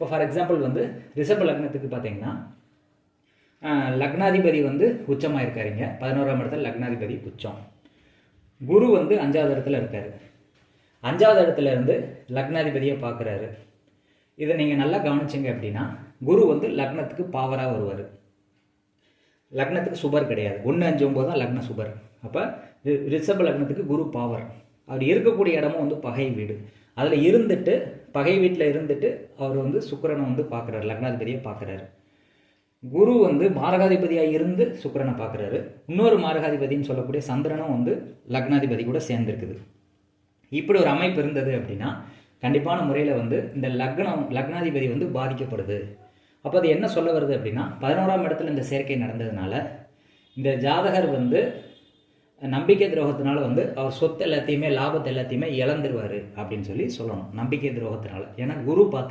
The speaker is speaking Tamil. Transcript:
இப்போ ஃபார் எக்ஸாம்பிள் வந்து ரிஷப லக்னத்துக்கு பார்த்தீங்கன்னா லக்னாதிபதி வந்து உச்சமாக இருக்காருங்க. 11ஆம் இடத்துல லக்னாதிபதி உச்சம். குரு வந்து 5வது இடத்துல இருக்கார். 5வது இடத்துல இருந்து லக்னாதிபதியை பார்க்குறாரு. இதை நீங்கள் நல்லா கவனிச்சிங்க அப்படின்னா குரு வந்து லக்னத்துக்கு பாவராக வருவார். லக்னத்துக்கு சுபர் கிடையாது. 1, 5, 9 தான் லக்ன சுபர். அப்போ ரிஷப லக்னத்துக்கு குரு பாவர். அவர் இருக்கக்கூடிய இடமும் வந்து பகை வீடு. அதில் இருந்துட்டு பகை வீட்டில் இருந்துட்டு அவர் வந்து சுக்கிரனை வந்து பார்க்குறாரு, லக்னாதிபதியை பார்க்குறாரு. குரு வந்து மாரகாதிபதியாக இருந்து சுக்கிரனை பார்க்குறாரு. இன்னொரு மாரகாதிபதினு சொல்லக்கூடிய சந்திரனும் வந்து லக்னாதிபதி கூட சேர்ந்துருக்குது. இப்படி ஒரு அமைப்பு இருந்தது அப்படின்னா கண்டிப்பான முறையில் வந்து இந்த லக்னாதிபதி வந்து பாதிக்கப்படுது. அப்போ அது என்ன சொல்ல வருது அப்படின்னா 11ஆம் இடத்துல இந்த சேர்க்கை நடந்ததுனால இந்த ஜாதகர் வந்து நம்பிக்கை துரோகத்தினால வந்து அவர் சொத்து எல்லாத்தையுமே லாபத்தை எல்லாத்தையுமே இழந்துருவார் அப்படின்னு சொல்லி சொல்லணும். நம்பிக்கை துரோகத்தினால. ஏன்னா குரு பார்த்து